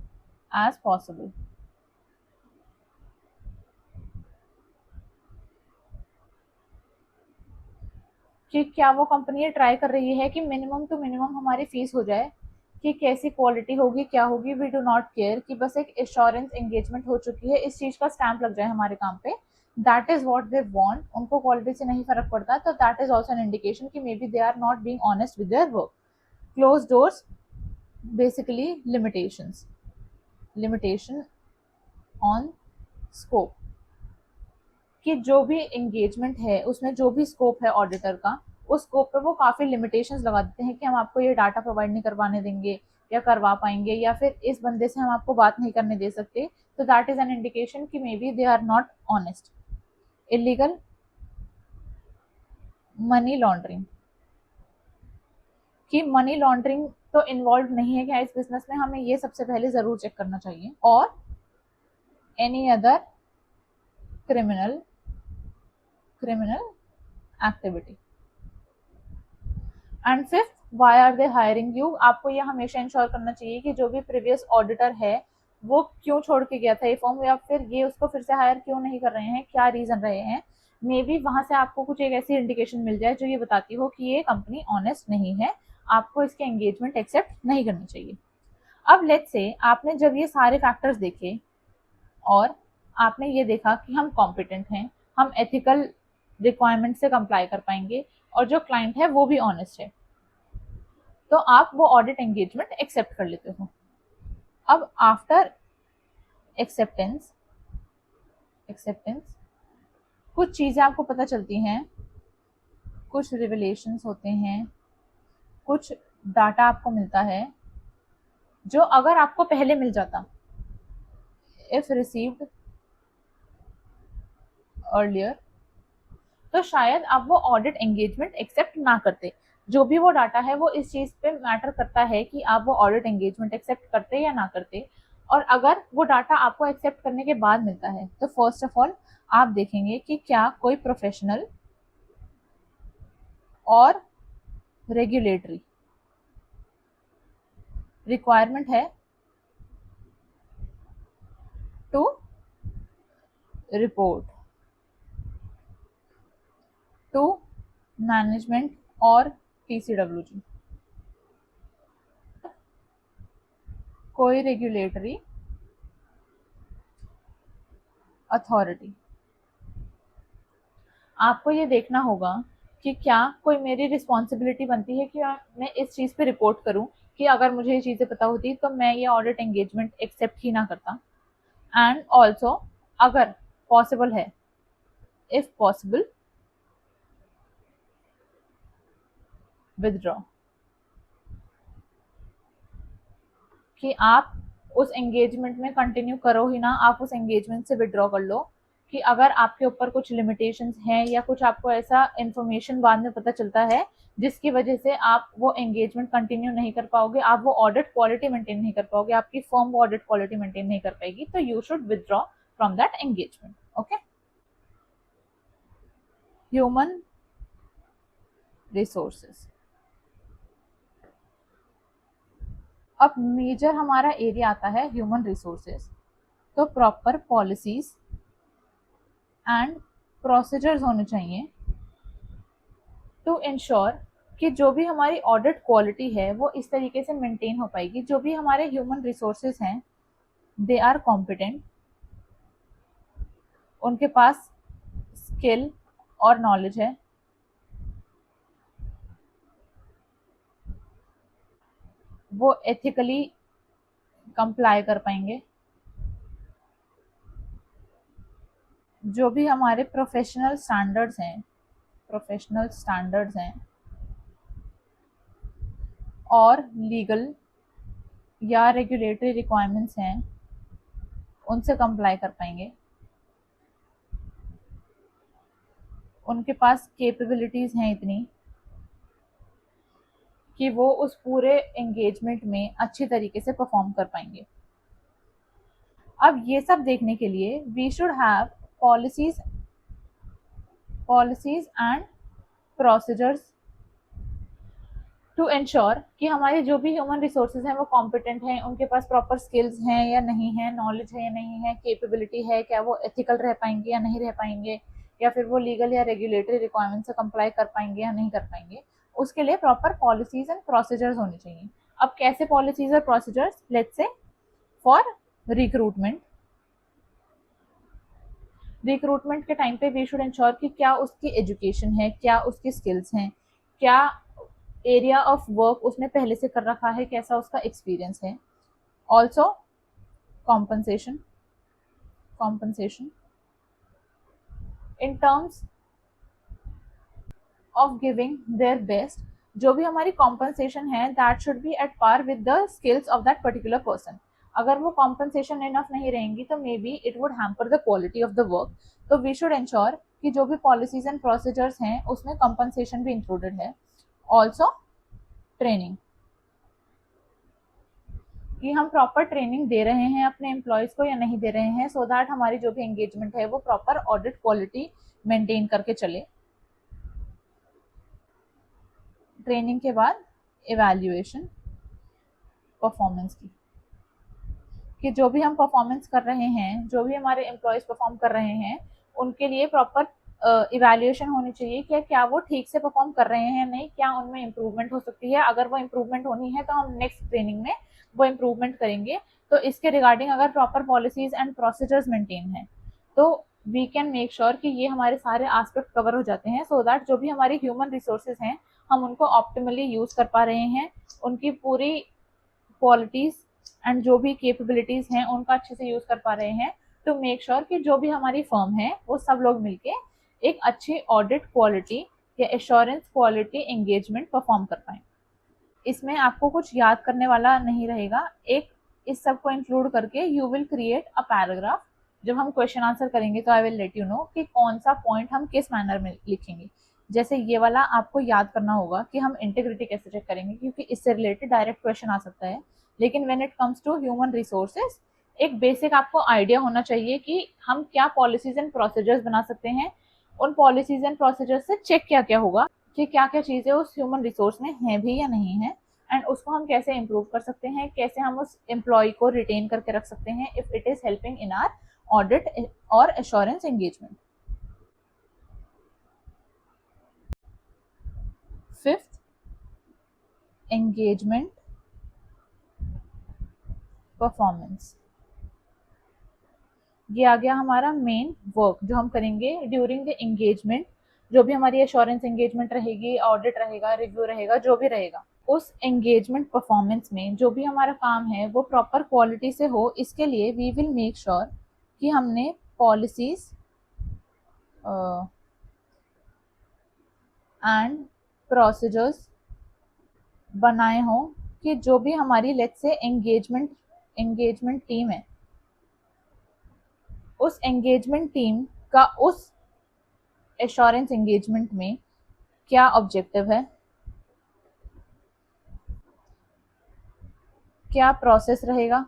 as possible, कि क्या वो कंपनी ये ट्राई कर रही है कि मिनिमम टू मिनिमम हमारी फीस हो जाए, कि कैसी क्वालिटी होगी क्या होगी वी डू नॉट केयर, कि बस एक एश्योरेंस एंगेजमेंट हो चुकी है, इस चीज का स्टैंप लग जाए हमारे काम पे, that is what they want. उनको क्वालिटी से नहीं फर्क पड़ता, तो that is also an indication कि may be they are not being honest with their work. Close doors, basically limitation on scope, कि जो भी एंगेजमेंट है उसमें जो भी स्कोप है ऑडिटर का, उस स्कोप पे वो काफी लिमिटेशंस लगा देते हैं कि हम आपको ये डाटा प्रोवाइड नहीं करवाने देंगे या करवा पाएंगे, या फिर इस बंदे से हम आपको बात नहीं करने दे सकते। तो दैट इज एन इंडिकेशन कि may be they are not honest. Illegal money laundering, कि मनी लॉन्ड्रिंग तो इन्वॉल्व नहीं है क्या इस बिजनेस में, हमें ये सबसे पहले जरूर चेक करना चाहिए। और any other criminal activity. And fifth, why are they hiring you, आपको ये हमेशा इंश्योर करना चाहिए कि जो भी प्रीवियस ऑडिटर है वो क्यों छोड़ के गया था ये फॉर्म, या फिर ये उसको फिर से हायर क्यों नहीं कर रहे हैं, क्या रीजन रहे हैं। मे बी वहां से आपको कुछ एक ऐसी इंडिकेशन मिल जाए जो ये बताती हो कि ये कंपनी ऑनेस्ट नहीं है, आपको इसके एंगेजमेंट एक्सेप्ट नहीं करनी चाहिए। अब लेट्स से आपने जब ये सारे फैक्टर्स देखे और आपने ये देखा कि हम कॉम्पिटेंट हैं, हम एथिकल रिक्वायरमेंट से कंप्लाई कर पाएंगे और जो क्लाइंट है वो भी ऑनेस्ट है, तो आप वो ऑडिट एंगेजमेंट एक्सेप्ट कर लेते हो। अब आफ्टर एक्सेप्टेंस कुछ चीजें आपको पता चलती हैं, कुछ रिविलेशंस होते हैं, कुछ डाटा आपको मिलता है जो अगर आपको पहले मिल जाता, इफ रिसीव्ड अर्लियर, तो शायद आप वो ऑडिट एंगेजमेंट एक्सेप्ट ना करते। जो भी वो डाटा है वो इस चीज पे मैटर करता है कि आप वो ऑडिट एंगेजमेंट एक्सेप्ट करते या ना करते। और अगर वो डाटा आपको एक्सेप्ट करने के बाद मिलता है तो फर्स्ट ऑफ ऑल आप देखेंगे कि क्या कोई प्रोफेशनल और रेगुलेटरी रिक्वायरमेंट है टू रिपोर्ट टू मैनेजमेंट और टीसीडब्ल्यूजी, कोई रेगुलेटरी अथॉरिटी। आपको ये देखना होगा कि क्या कोई मेरी रिस्पॉन्सिबिलिटी बनती है कि मैं इस चीज़ पे रिपोर्ट करूं, कि अगर मुझे ये चीज़ें पता होती तो मैं ये ऑडिट एंगेजमेंट एक्सेप्ट ही ना करता। एंड ऑल्सो अगर पॉसिबल है, इफ पॉसिबल विदड्रॉ, कि आप उस एंगेजमेंट में कंटिन्यू करो ही ना, आप उस एंगेजमेंट से विड्रॉ कर लो, कि अगर आपके ऊपर कुछ लिमिटेशंस हैं या कुछ आपको ऐसा इंफॉर्मेशन बाद में पता चलता है जिसकी वजह से आप वो एंगेजमेंट कंटिन्यू नहीं कर पाओगे, आप वो ऑडिट क्वालिटी मेंटेन नहीं कर पाओगे, आपकी फर्म वो ऑडिट क्वालिटी मेंटेन नहीं कर पाएगी, तो you should withdraw from that engagement. Okay, human resources. अब मेजर हमारा एरिया आता है ह्यूमन रिसोर्सेज। तो प्रॉपर पॉलिसीज एंड प्रोसीजर्स होने चाहिए टू इंश्योर कि जो भी हमारी ऑडिट क्वालिटी है वो इस तरीके से मेंटेन हो पाएगी, जो भी हमारे ह्यूमन रिसोर्सेज हैं दे आर कॉम्पिटेंट, उनके पास स्किल और नॉलेज है, वो एथिकली कंप्लाई कर पाएंगे, जो भी हमारे प्रोफेशनल स्टैंडर्ड्स हैं और लीगल या रेगुलेटरी रिक्वायरमेंट्स हैं उनसे कंप्लाई कर पाएंगे, उनके पास कैपेबिलिटीज हैं इतनी कि वो उस पूरे एंगेजमेंट में अच्छी तरीके से परफॉर्म कर पाएंगे। अब ये सब देखने के लिए we should have policies and procedures to ensure कि हमारे जो भी ह्यूमन रिसोर्सेज हैं वो कॉम्पिटेंट हैं, उनके पास प्रॉपर स्किल्स हैं या नहीं है, नॉलेज है या नहीं है, कैपेबिलिटी है, क्या वो एथिकल रह पाएंगे या नहीं रह पाएंगे, या फिर वो लीगल या रेगुलेटरी रिक्वायरमेंट से कंप्लाई कर पाएंगे या नहीं कर पाएंगे। उसके लिए प्रॉपर पॉलिसीज एंड प्रोसीजर्स होनी चाहिए। अब कैसे पॉलिसीज और procedures? Let's say for recruitment के टाइम पे वी शुड इंश्योर कि क्या उसकी एजुकेशन है, क्या उसकी स्किल्स हैं, क्या एरिया ऑफ वर्क उसने पहले से कर रखा है, कैसा उसका एक्सपीरियंस है। Also compensation in terms of giving their best, जो भी हमारी कॉम्पनसेशन है that should be at par with the skills of that particular person. अगर वो कॉम्पनसेशन इनफ नहीं रहेंगी तो may be it would hamper the quality of the work. तो वी शुड इंश्योर कि जो भी पॉलिसीज एंड प्रोसीजर्स हैं उसमें कॉम्पनसेशन भी इंक्लूडेड है। ऑल्सो ट्रेनिंग, कि हम प्रॉपर ट्रेनिंग दे रहे हैं अपने एम्प्लॉयज को या नहीं दे रहे हैं, सो दैट हमारी जो भी एंगेजमेंट है वो प्रॉपर ऑडिट क्वालिटी मेंटेन करके चले। ट्रेनिंग के बाद इवैल्यूएशन परफॉर्मेंस की, कि जो भी हम परफॉर्मेंस कर रहे हैं, जो भी हमारे एम्प्लॉयज परफॉर्म कर रहे हैं, उनके लिए प्रॉपर इवैल्यूएशन होनी चाहिए कि क्या वो ठीक से परफॉर्म कर रहे हैं नहीं, क्या उनमें इम्प्रूवमेंट हो सकती है। अगर वो इम्प्रूवमेंट होनी है तो हम नेक्स्ट ट्रेनिंग में वो इम्प्रूवमेंट करेंगे। तो इसके रिगार्डिंग अगर proper policies and procedures maintain है तो वी कैन मेक श्योर कि ये हमारे सारे एस्पेक्ट कवर हो जाते हैं, सो दैट जो भी हमारी ह्यूमन रिसोर्सेज हैं हम उनको ऑप्टिमली यूज कर पा रहे हैं, उनकी पूरी क्वालिटीज एंड जो भी कैपेबिलिटीज हैं उनका अच्छे से यूज कर पा रहे हैं, टू मेक श्योर कि जो भी हमारी फर्म है वो सब लोग मिलके एक अच्छी ऑडिट क्वालिटी या एश्योरेंस क्वालिटी एंगेजमेंट परफॉर्म कर पाए। इसमें आपको कुछ याद करने वाला नहीं रहेगा, एक इस सब को इंक्लूड करके you will create a paragraph. जब हम क्वेश्चन आंसर करेंगे तो I will let you know कि कौन सा पॉइंट हम किस मैनर में लिखेंगे। जैसे ये वाला आपको याद करना होगा कि हम इंटीग्रिटी कैसे चेक करेंगे, क्योंकि इससे रिलेटेड डायरेक्ट क्वेश्चन आ सकता है। लेकिन when it comes to human resources एक बेसिक आपको आइडिया होना चाहिए कि हम क्या पॉलिसीज एंड प्रोसीजर्स बना सकते हैं, उन पॉलिसीज एंड प्रोसीजर्स से चेक क्या क्या होगा कि क्या क्या चीज़ें उस ह्यूमन रिसोर्स में हैं भी या नहीं है, एंड उसको हम कैसे इम्प्रूव कर सकते हैं, कैसे हम उस एम्प्लॉय को रिटेन करके रख सकते हैं if it is helping in our audit और assurance engagement. Fifth, engagement performance. ये आ गया हमारा मेन वर्क जो हम करेंगे ड्यूरिंग द एंगेजमेंट। जो भी हमारी एश्योरेंस एंगेजमेंट रहेगी, ऑडिट रहेगा, रिव्यू रहेगा, जो भी रहेगा, उस एंगेजमेंट परफॉर्मेंस में जो भी हमारा काम है वो प्रॉपर क्वालिटी से हो। इसके लिए वी विल मेक श्योर कि हमने पॉलिसीज एंड प्रोसीजर्स बनाए हों कि जो भी हमारी लेट्स से एंगेजमेंट टीम है, उस एंगेजमेंट टीम का उस एश्योरेंस एंगेजमेंट में क्या ऑब्जेक्टिव है, क्या प्रोसेस रहेगा,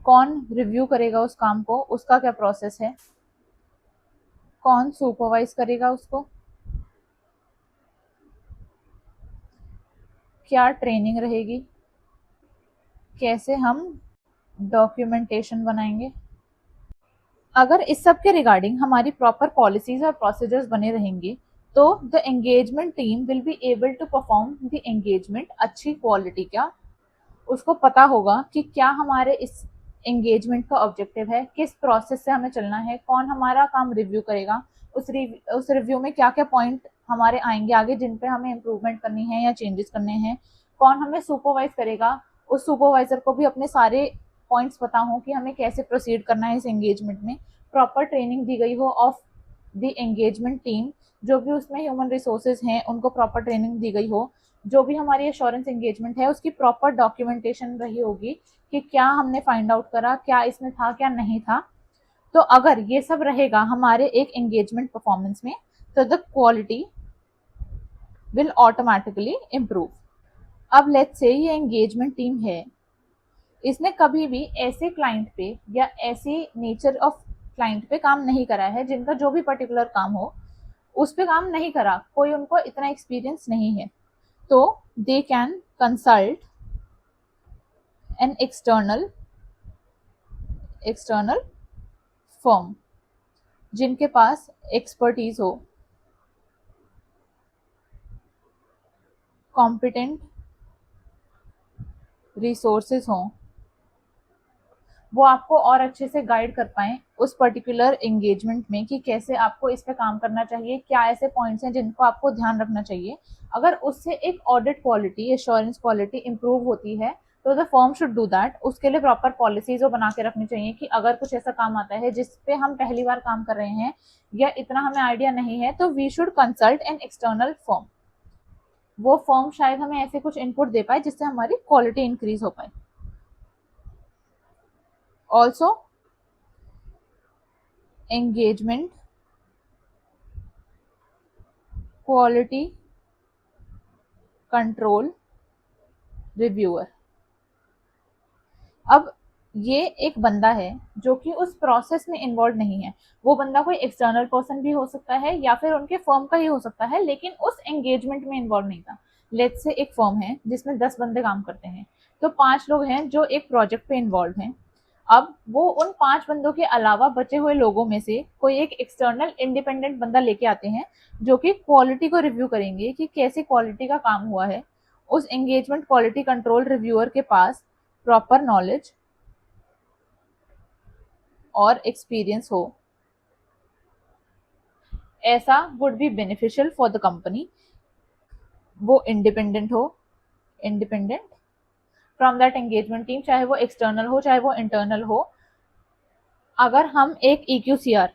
कौन रिव्यू करेगा उस काम को, उसका क्या प्रोसेस है, कौन सुपरवाइज करेगा उसको, क्या ट्रेनिंग रहेगी, कैसे हम डॉक्यूमेंटेशन बनाएंगे। अगर इस सब के रिगार्डिंग हमारी प्रॉपर पॉलिसीज और प्रोसीजर्स बने रहेंगे तो the engagement team will be able to perform the engagement अच्छी क्वालिटी का। उसको पता होगा कि क्या हमारे इस एंगेजमेंट का ऑब्जेक्टिव है, किस प्रोसेस से हमें चलना है, कौन हमारा काम रिव्यू करेगा, उस रिव्यू में क्या क्या पॉइंट हमारे आएंगे आगे जिन पे हमें इम्प्रूवमेंट करनी है या चेंजेस करने हैं, कौन हमें सुपरवाइज करेगा, उस सुपरवाइजर को भी अपने सारे पॉइंट्स पता हो कि हमें कैसे प्रोसीड करना है इस एंगेजमेंट में, प्रॉपर ट्रेनिंग दी गई हो ऑफ द एंगेजमेंट टीम, जो भी उसमें ह्यूमन रिसोर्सेज हैं उनको प्रॉपर ट्रेनिंग दी गई हो, जो भी हमारी एश्योरेंस एंगेजमेंट है उसकी प्रॉपर डॉक्यूमेंटेशन रही होगी कि क्या हमने फाइंड आउट करा, क्या इसमें था क्या नहीं था। तो अगर ये सब रहेगा हमारे एक एंगेजमेंट परफॉर्मेंस में तो the quality will automatically improve. अब लेट्स से ये एंगेजमेंट टीम है, इसने कभी भी ऐसे क्लाइंट पे या ऐसे नेचर ऑफ क्लाइंट पे काम नहीं करा है जिनका जो भी पर्टिकुलर काम हो उस पे काम नहीं करा, कोई उनको इतना एक्सपीरियंस नहीं है, तो they can consult an external firm जिनके पास एक्सपर्टीज हो, कॉम्पिटेंट रिसोर्सेज हों, वो आपको और अच्छे से गाइड कर पाएँ उस पर्टिकुलर एंगेजमेंट में कि कैसे आपको इस पे काम करना चाहिए, क्या ऐसे पॉइंट्स हैं जिनको आपको ध्यान रखना चाहिए। अगर उससे एक audit quality, assurance quality improve होती है तो the firm should do that. उसके लिए प्रॉपर पॉलिसीज वो बना के रखनी चाहिए कि अगर कुछ ऐसा काम आता है जिस पे हम पहली बार काम कर रहे हैं या इतना हमें आइडिया नहीं है तो we should consult an external firm. वो फर्म शायद हमें ऐसे कुछ इनपुट दे पाए जिससे हमारी क्वालिटी इंक्रीज हो पाए। Also engagement quality control reviewer। अब ये एक बंदा है जो कि उस प्रोसेस में इन्वॉल्व नहीं है, वो बंदा कोई एक्सटर्नल पर्सन भी हो सकता है या फिर उनके फर्म का ही हो सकता है लेकिन उस एंगेजमेंट में इन्वॉल्व नहीं था। लेट्स से एक फर्म है जिसमें 10 बंदे काम करते हैं तो 5 लोग हैं जो एक प्रोजेक्ट पे इन्वॉल्व हैं। अब वो उन 5 बंदों के अलावा बचे हुए लोगों में से कोई एक एक्सटर्नल इंडिपेंडेंट बंदा लेके आते हैं जो कि क्वालिटी को रिव्यू करेंगे कि कैसी क्वालिटी का काम हुआ है। उस एंगेजमेंट क्वालिटी कंट्रोल रिव्यूअर के पास प्रॉपर नॉलेज और एक्सपीरियंस हो, ऐसा would be beneficial for the company. वो इंडिपेंडेंट हो, independent from that engagement team, चाहे वो एक्सटर्नल हो चाहे वो इंटरनल हो। अगर हम एक EQCR,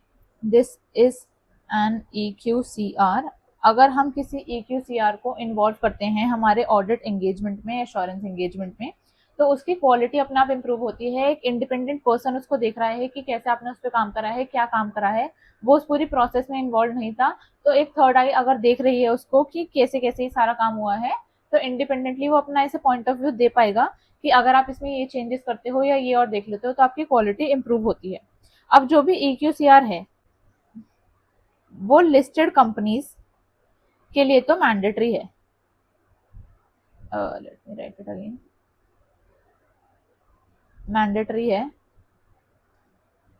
this is an EQCR, अगर हम किसी EQCR को इन्वॉल्व करते हैं हमारे ऑडिट एंगेजमेंट में, एश्योरेंस एंगेजमेंट में, तो उसकी क्वालिटी अपने आप इम्प्रूव होती है। एक इंडिपेंडेंट पर्सन उसको देख रहा है कि कैसे आपने उस पर काम करा है, क्या काम करा है, वो उस पूरी प्रोसेस में इन्वॉल्व नहीं था, तो एक थर्ड आई अगर देख रही है उसको कि कैसे कैसे ये सारा काम हुआ है तो इंडिपेंडेंटली वो अपना ऐसे पॉइंट ऑफ व्यू दे पाएगा कि अगर आप इसमें ये चेंजेस करते हो या ये और देख लेते हो तो आपकी क्वालिटी इंप्रूव होती है। अब जो भी EQCR है वो लिस्टेड कंपनीज के लिए तो मैंडेटरी है, let me right it again, mandatory है,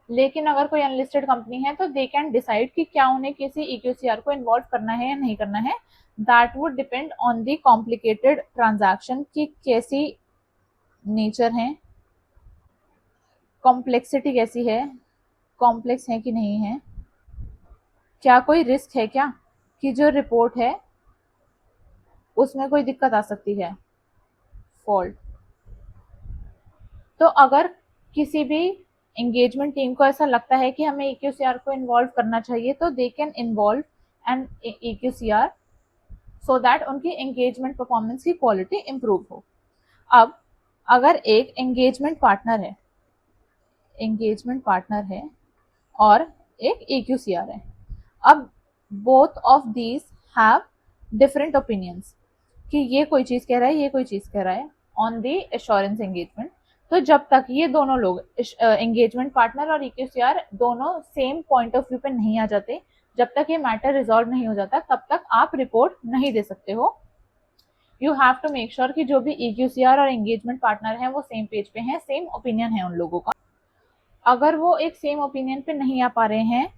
लेकिन अगर कोई अनलिस्टेड कंपनी है तो दे कैन डिसाइड कि क्या उन्हें किसी EQCR को इन्वॉल्व करना है या नहीं करना है। That would depend on the complicated transaction की कैसी नेचर है, कॉम्प्लेक्सिटी कैसी है, कॉम्प्लेक्स है कि नहीं है, क्या कोई रिस्क है क्या कि जो रिपोर्ट है उसमें कोई दिक्कत आ सकती है, फॉल्ट। तो अगर किसी भी एंगेजमेंट टीम को ऐसा लगता है कि हमें EQCR को इन्वॉल्व करना चाहिए तो they can involve N EQCR so that उनकी एंगेजमेंट परफॉर्मेंस की क्वालिटी इंप्रूव हो। अब अगर एक एंगेजमेंट पार्टनर है, एंगेजमेंट पार्टनर है और एक AQCR है। अब both of these have different opinions कि ये कोई चीज कह रहा है, ये कोई चीज कह रहा है ऑन द एश्योरेंस एंगेजमेंट। तो जब तक ये दोनों लोग एंगेजमेंट पार्टनर और EQCR दोनों सेम पॉइंट ऑफ व्यू पे नहीं आ जाते, जब तक ये मैटर रिजॉल्व नहीं हो जाता, तब तक आप रिपोर्ट नहीं दे सकते हो। You have to make sure कि जो भी EQCR और एंगेजमेंट पार्टनर हैं वो सेम पेज पे हैं, सेम ओपिनियन है उन लोगों का। अगर वो एक सेम ओपिनियन पे नहीं आ पा रहे हैं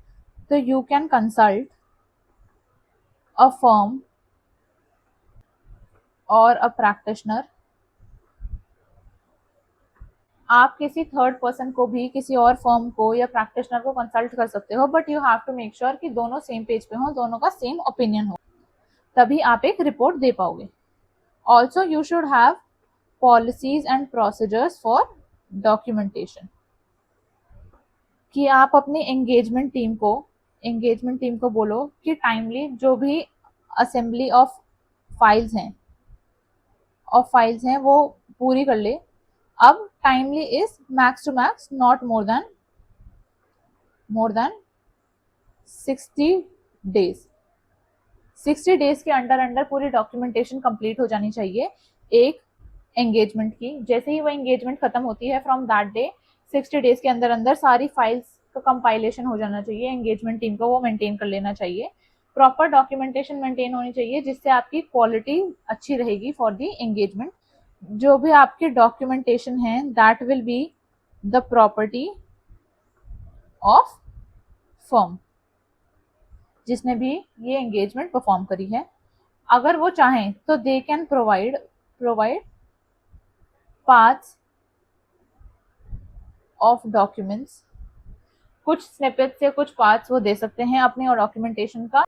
तो you can consult a firm और अ प्रैक्टिशनर। आप किसी थर्ड पर्सन को भी, किसी और फर्म को या प्रैक्टिशनर को कंसल्ट कर सकते हो, but you have to make sure कि दोनों सेम पेज पे हो, दोनों का सेम ओपिनियन हो, तभी आप एक रिपोर्ट दे पाओगे। Also you should have policies and procedures for documentation, कि आप अपनी एंगेजमेंट टीम को बोलो कि टाइमली जो भी असेंबली ऑफ फाइल्स हैं वो पूरी कर ले। अब timely is max to max not more than 60 days. 60 days के अंडर पूरी डॉक्यूमेंटेशन कंप्लीट हो जानी चाहिए एक एंगेजमेंट की। जैसे ही वो एंगेजमेंट खत्म होती है, फ्रॉम दैट डे 60 डेज के अंदर सारी फाइल्स का कंपाइलेशन हो जाना चाहिए। एंगेजमेंट टीम को वो मेंटेन कर लेना चाहिए। प्रॉपर डॉक्यूमेंटेशन मेंटेन होनी चाहिए जिससे आपकी क्वालिटी अच्छी रहेगी फॉर द एंगेजमेंट। जो भी आपकी डॉक्यूमेंटेशन है that will be the property of firm जिसने भी ये एंगेजमेंट परफॉर्म करी है। अगर वो चाहें तो they can provide parts of documents, कुछ स्निपेट से कुछ पार्ट्स वो दे सकते हैं अपनी और डॉक्यूमेंटेशन का।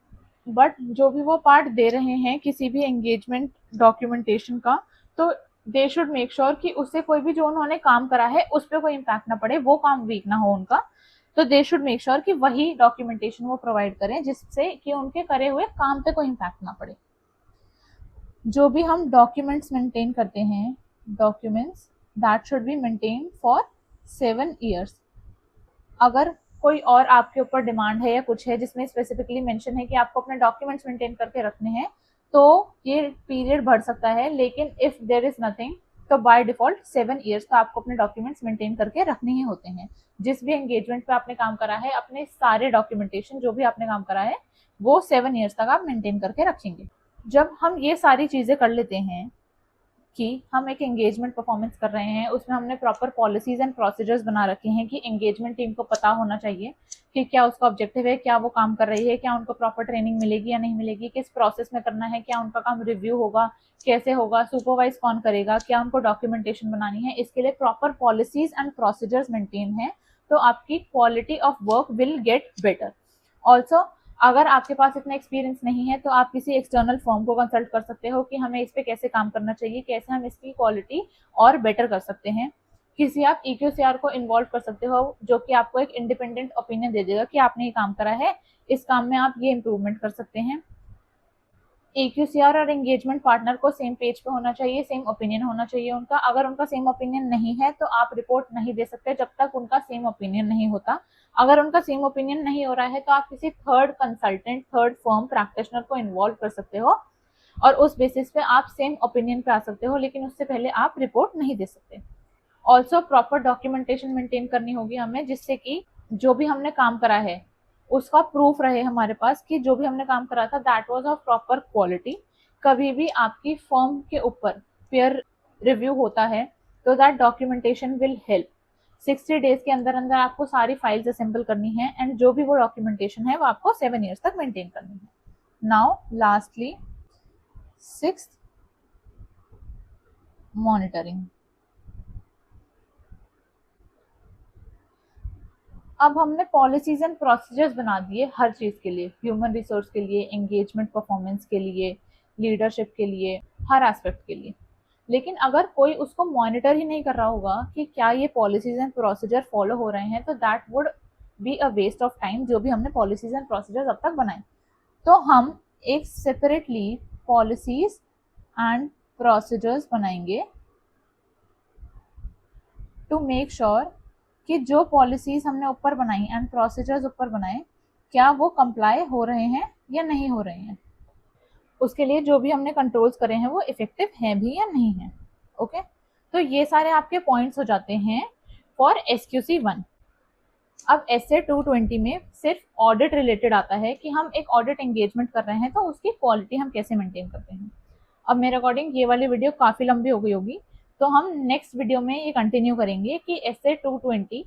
बट जो भी वो पार्ट दे रहे हैं किसी भी एंगेजमेंट डॉक्यूमेंटेशन का, तो दे शुड मेक श्योर कि उससे कोई भी जो उन्होंने काम करा है उस पर कोई इम्पैक्ट ना पड़े, वो काम वीक ना हो उनका। तो दे शुड मेक श्योर कि वही डॉक्यूमेंटेशन वो प्रोवाइड करें जिससे कि उनके करे हुए काम पे कोई इम्पैक्ट ना पड़े। जो भी हम डॉक्यूमेंट्स मेंटेन करते हैं, documents that should be maintain for 7 years। अगर कोई और आपके ऊपर डिमांड है या कुछ है जिसमें स्पेसिफिकली मेंशन है कि आपको अपने डॉक्यूमेंट्स मेंटेन करके रखने हैं, तो ये पीरियड बढ़ सकता है। लेकिन इफ देयर इज नथिंग तो बाय डिफॉल्ट 7 years का आपको अपने डॉक्यूमेंट्स मेंटेन करके रखने ही होते हैं। जिस भी एंगेजमेंट पे आपने काम करा है, अपने सारे डॉक्यूमेंटेशन जो भी आपने काम करा है वो 7 years तक आप मेंटेन करके रखेंगे। जब हम ये सारी चीजें कर लेते हैं कि हम एक एंगेजमेंट परफॉर्मेंस कर रहे हैं, उसमें हमने प्रॉपर पॉलिसीज एंड प्रोसीजर्स बना रखे हैं कि एंगेजमेंट टीम को पता होना चाहिए कि क्या उसका ऑब्जेक्टिव है, क्या वो काम कर रही है, क्या उनको प्रॉपर ट्रेनिंग मिलेगी या नहीं मिलेगी, किस प्रोसेस में करना है, क्या उनका काम रिव्यू होगा, कैसे होगा, सुपरवाइज कौन करेगा, क्या उनको डॉक्यूमेंटेशन बनानी है। इसके लिए proper policies and procedures maintain है, तो आपकी quality of work will get better. Also अगर आपके पास इतना एक्सपीरियंस नहीं है तो आप किसी एक्सटर्नल फर्म को कंसल्ट कर सकते हो कि हमें इस पे कैसे काम करना चाहिए, कैसे हम इसकी क्वालिटी और बेटर कर सकते हैं। किसी आप EQCR को इन्वॉल्व कर सकते हो जो कि आपको एक इंडिपेंडेंट ओपिनियन दे देगा कि आपने ये काम करा है, इस काम में आप ये इम्प्रूवमेंट कर सकते हैं। EQCR और एंगेजमेंट पार्टनर को सेम पेज पे होना चाहिए, सेम ओपिनियन होना चाहिए उनका। अगर उनका सेम ओपिनियन नहीं है तो आप रिपोर्ट नहीं दे सकते जब तक उनका सेम ओपिनियन नहीं होता। अगर उनका सेम ओपिनियन नहीं हो रहा है तो आप किसी third consultant, third firm, practitioner को इन्वॉल्व कर सकते हो और उस बेसिस पे आप सेम ओपिनियन पे आ सकते हो, लेकिन उससे पहले आप रिपोर्ट नहीं दे सकते। ऑल्सो प्रॉपर डॉक्यूमेंटेशन मेंटेन करनी होगी हमें, जिससे कि जो भी हमने काम करा है उसका प्रूफ रहे हमारे पास कि जो भी हमने काम करा था that was of proper quality. कभी भी आपकी फर्म के ऊपर पेयर रिव्यू होता है तो that documentation will help. 60 days के अंदर आपको सारी फाइल्स असेंबल करनी है एंड जो भी वो डॉक्यूमेंटेशन है वो आपको 7 years तक मेंटेन करनी है। Now lastly 6th, monitoring. अब हमने पॉलिसीज एंड प्रोसीजर्स बना दिए हर चीज के लिए, ह्यूमन रिसोर्स के लिए, एंगेजमेंट परफॉर्मेंस के लिए, लीडरशिप के लिए, हर एस्पेक्ट के लिए। लेकिन अगर कोई उसको मॉनिटर ही नहीं कर रहा होगा कि क्या ये पॉलिसीज एंड प्रोसीजर फॉलो हो रहे हैं, तो that would be a waste of time जो भी हमने पॉलिसीज एंड प्रोसीजर्स अब तक बनाए। तो हम एक सेपरेटली पॉलिसीज एंड प्रोसीजर्स बनाएंगे टू मेक श्योर कि जो पॉलिसीज हमने ऊपर बनाई एंड प्रोसीजर्स ऊपर बनाए क्या वो कंप्लाई हो रहे हैं या नहीं हो रहे हैं, उसके लिए जो भी हमने कंट्रोल्स करे हैं वो इफेक्टिव हैं भी या नहीं है। ओके, तो ये सारे आपके पॉइंट्स हो जाते हैं फॉर SQC 1। अब SA 220 में सिर्फ ऑडिट रिलेटेड आता है कि हम एक ऑडिट एंगेजमेंट कर रहे हैं तो उसकी क्वालिटी हम कैसे मेंटेन करते हैं। अब मेरे अकॉर्डिंग ये वाली वीडियो काफ़ी लंबी हो गई होगी, तो हम नेक्स्ट वीडियो में ये कंटिन्यू करेंगे कि SA 220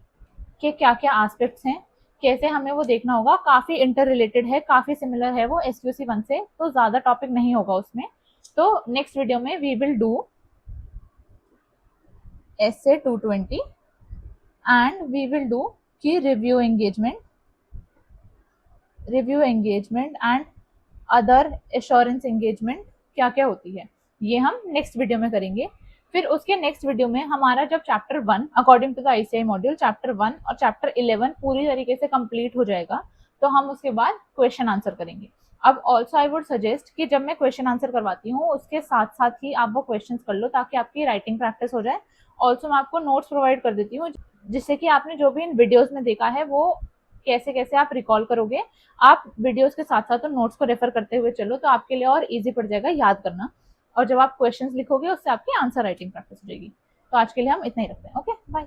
के क्या क्या एस्पेक्ट्स हैं, कैसे हमें वो देखना होगा। काफ़ी इंटर रिलेटेड है, काफ़ी सिमिलर है वो SQC 1 से, तो ज़्यादा टॉपिक नहीं होगा उसमें। तो नेक्स्ट वीडियो में we will do SA 220 and we will do key review engagement and other assurance engagement क्या क्या होती है, ये हम नेक्स्ट वीडियो में करेंगे। फिर उसके नेक्स्ट वीडियो में हमारा जब chapter 1 according to the ICAI module chapter 1 और चैप्टर 11 पूरी तरीके से कंप्लीट हो जाएगा, तो हम उसके बाद क्वेश्चन आंसर करेंगे। अब ऑल्सो आई वुड सजेस्ट कि जब मैं क्वेश्चन आंसर करवाती हूँ उसके साथ साथ ही आप वो क्वेश्चन कर लो ताकि आपकी राइटिंग प्रैक्टिस हो जाए। ऑल्सो मैं आपको नोट्स प्रोवाइड कर देती हूँ जिससे कि आपने जो भी इन वीडियोज में देखा है वो कैसे कैसे आप रिकॉल करोगे। आप वीडियोस के साथ साथ तो नोट्स को रेफर करते हुए चलो तो आपके लिए और इजी पड़ जाएगा याद करना, और जब आप क्वेश्चंस लिखोगे उससे आपकी आंसर राइटिंग प्रैक्टिस हो जाएगी। तो आज के लिए हम इतना ही रखते हैं। Okay, bye.